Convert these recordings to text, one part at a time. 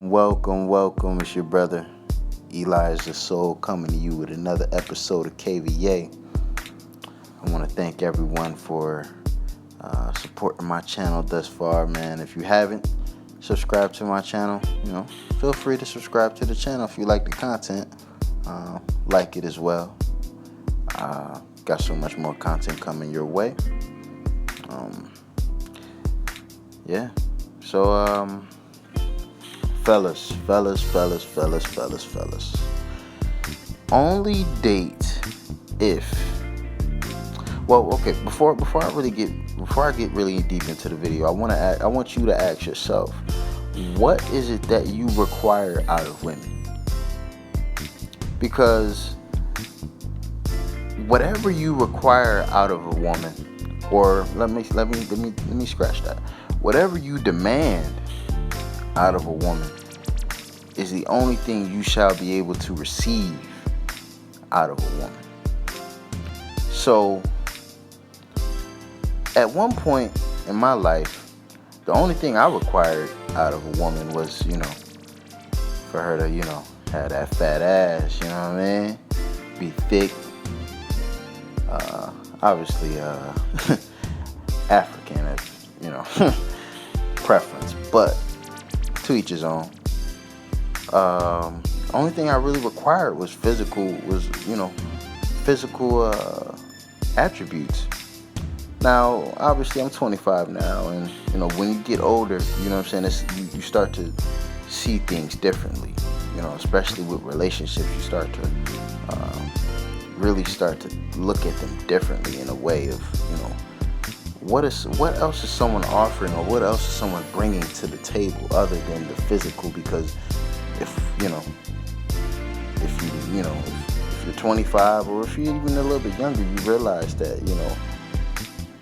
Welcome, welcome. It's your brother Elijah Soul coming to you with another episode of KVA. I want to thank everyone for supporting my channel thus far, man. If you haven't subscribed to my channel, feel free to subscribe to the channel if you like the content. Like it as well. Got so much more content coming your way. Yeah. So, fellas. Only date if. Well, okay. Before I get really deep into the video, I want you to ask yourself, what is it that you require out of women? Because whatever you require out of a woman, or let me scratch that. Whatever you demand out of a woman is the only thing you shall be able to receive out of a woman. So, at one point in my life, the only thing I required out of a woman was, for her to, have that fat ass, you know what I mean? Be thick. Obviously, African, preference, but to each his own. Only thing I really required was physical attributes. Now, obviously, I'm 25 now, and when you get older, you start to see things differently. Especially with relationships, you start to really start to look at them differently in a way of what else is someone offering, or what else is someone bringing to the table other than the physical? Because if you're 25, or if you're even a little bit younger, you realize that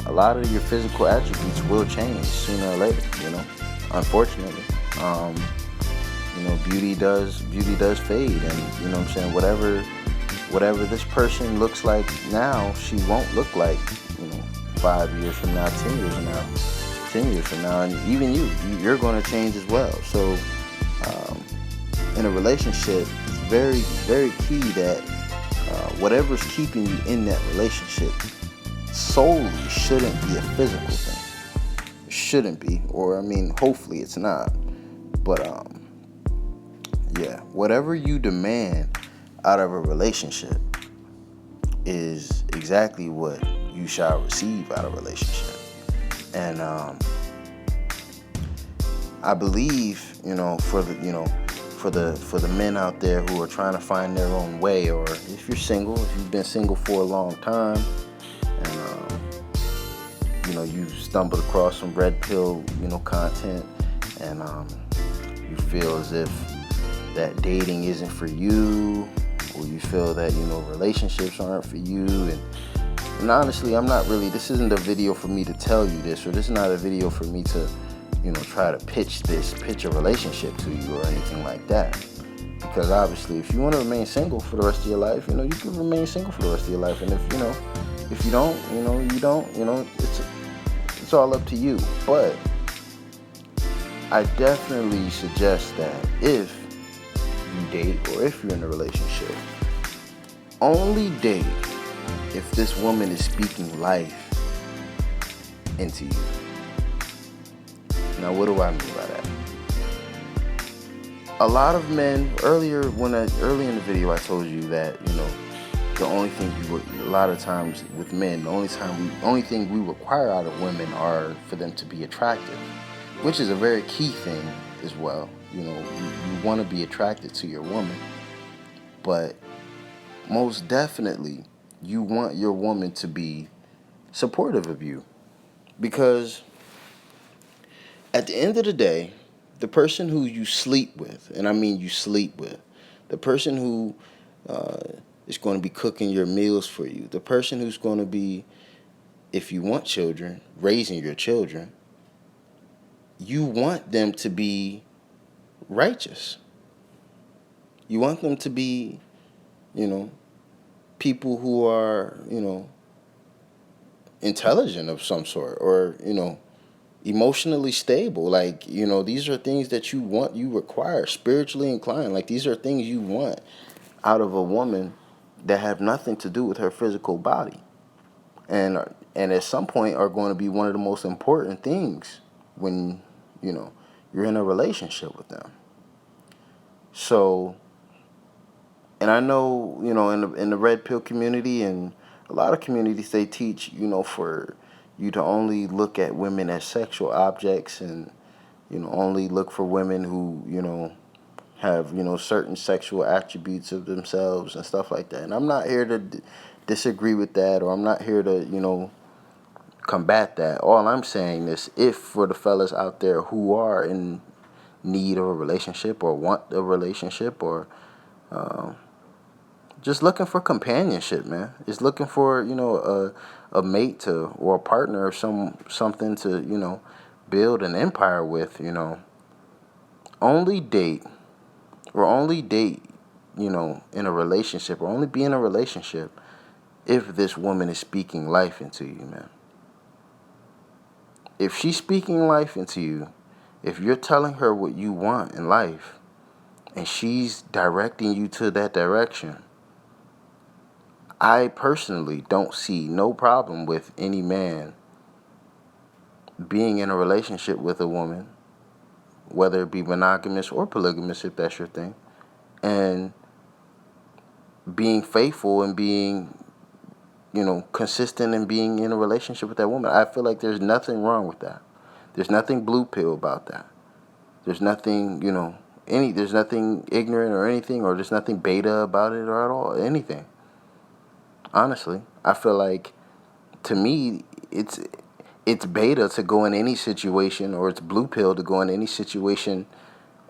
a lot of your physical attributes will change sooner or later. Unfortunately, beauty does fade, and whatever this person looks like now, she won't look like 5 years from now, 10 years from now, and even you're going to change as well. So in a relationship, it's very, very key that whatever's keeping you in that relationship solely shouldn't be a physical thing. It shouldn't be, or hopefully it's not. But whatever you demand out of a relationship is exactly what you shall receive out of a relationship. And I believe, for the men out there who are trying to find their own way, or if you're single, if you've been single for a long time, and you stumbled across some red pill, content, and you feel as if that dating isn't for you, or you feel that relationships aren't for you, and honestly, this isn't a video for me to tell you this, or this is not a video for me to try to pitch a relationship to you or anything like that. Because obviously, if you want to remain single for the rest of your life, you can remain single for the rest of your life. And if you don't, you don't, it's all up to you. But I definitely suggest that if you date, or if you're in a relationship, only date if this woman is speaking life into you. Now, what do I mean by that? A lot of men, early in the video, I told you that, the only thing a lot of times with men, the only thing we require out of women are for them to be attractive, which is a very key thing as well. You want to be attracted to your woman, but most definitely you want your woman to be supportive of you, because at the end of the day, the person who you sleep with, and I mean you sleep with, the person who is going to be cooking your meals for you, the person who's going to be, if you want children, raising your children, you want them to be righteous. You want them to be, people who are, intelligent of some sort, or, emotionally stable. Like, these are things that you want, you require, spiritually inclined. Like, these are things you want out of a woman that have nothing to do with her physical body. And at some point are going to be one of the most important things when, you're in a relationship with them. So, and I know, in the red pill community and a lot of communities, they teach, for you to only look at women as sexual objects, and only look for women who have certain sexual attributes of themselves and stuff like that. And I'm not here to disagree with that, or I'm not here to combat that. All I'm saying is, if for the fellas out there who are in need of a relationship or want a relationship, or just looking for companionship, man. Just looking for a mate to, or a partner, or something to build an empire with. Only date, or only date in a relationship, or only be in a relationship if this woman is speaking life into you, man. If she's speaking life into you, if you're telling her what you want in life, and she's directing you to that direction, I personally don't see no problem with any man being in a relationship with a woman, whether it be monogamous or polygamous, if that's your thing, and being faithful and being, consistent and being in a relationship with that woman. I feel like there's nothing wrong with that. There's nothing blue pill about that. There's nothing, there's nothing ignorant or anything, or there's nothing beta about it, or at all, anything. Honestly, I feel like, to me, it's beta to go in any situation, or it's blue pill to go in any situation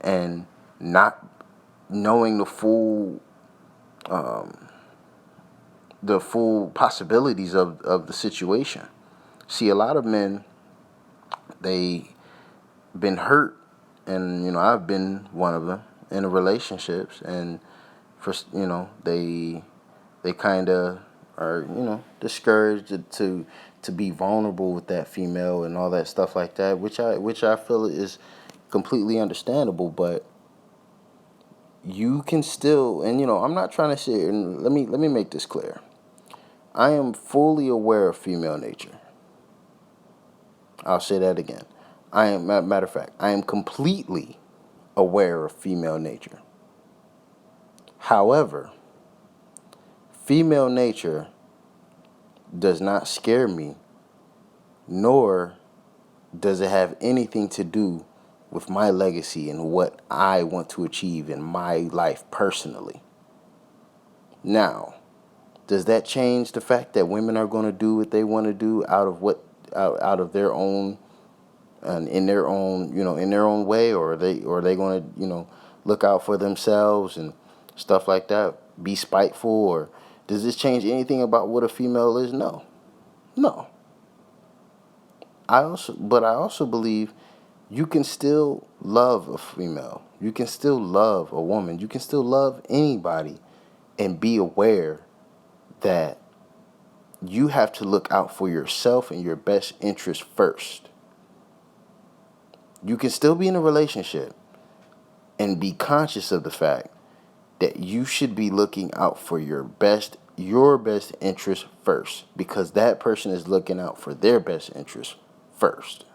and not knowing the full possibilities of the situation. See, a lot of men, they been hurt, and I've been one of them in relationships, and for they kind of are discouraged to be vulnerable with that female and all that stuff like that, which I feel is completely understandable. But you can still, and I'm not trying to say, and let me make this clear. I am fully aware of female nature. I'll say that again. Matter of fact, I am completely aware of female nature. However, female nature does not scare me, nor does it have anything to do with my legacy and what I want to achieve in my life personally. Now, does that change the fact that women are going to do what they want to do out of their own, and in their own in their own way, or are they going to look out for themselves and stuff like that, be spiteful, or does this change anything about what a female is? No. I also believe you can still love a female. You can still love a woman. You can still love anybody, and be aware that you have to look out for yourself and your best interest first. You can still be in a relationship and be conscious of the fact that you should be looking out for your best interest first, because that person is looking out for their best interest first.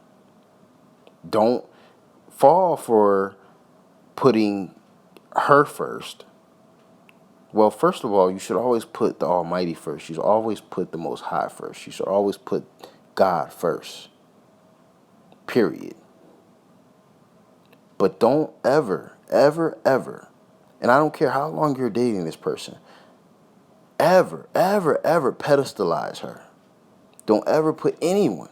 Don't fall for putting her first. Well, first of all, you should always put the Almighty first. You should always put the Most High first. You should always put God first. Period. But don't ever, and I don't care how long you're dating this person, ever pedestalize her. Don't ever put anyone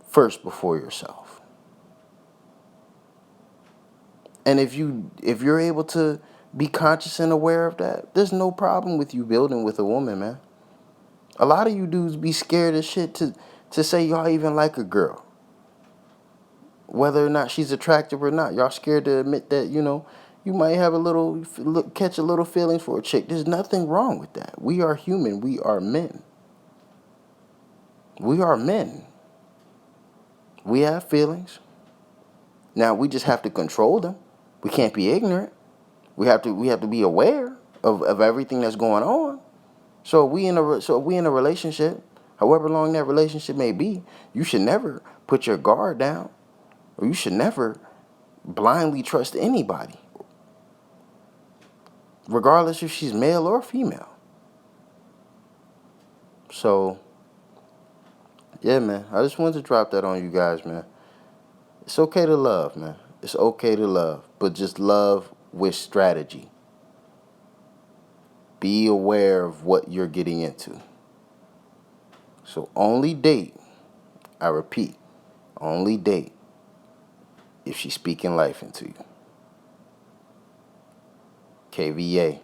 first before yourself. And if you're able to be conscious and aware of that, there's no problem with you building with a woman, man. A lot of you dudes be scared as shit to say y'all even like a girl, whether or not she's attractive or not. Y'all scared to admit that, you might have catch a little feelings for a chick. There's nothing wrong with that. We are human. We are men. We are men. We have feelings. Now we just have to control them. We can't be ignorant. We have to be aware of everything that's going on. So we in a relationship, however long that relationship may be, you should never put your guard down, or you should never blindly trust anybody, regardless if she's male or female. So yeah, man, I just wanted to drop that on you guys, man. It's okay to love, man. It's okay to love, but just love with strategy. Be aware of what you're getting into. So only date, I repeat, only date if she's speaking life into you. KVA,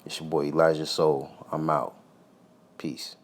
it's your boy Elijah Soul. I'm out. Peace.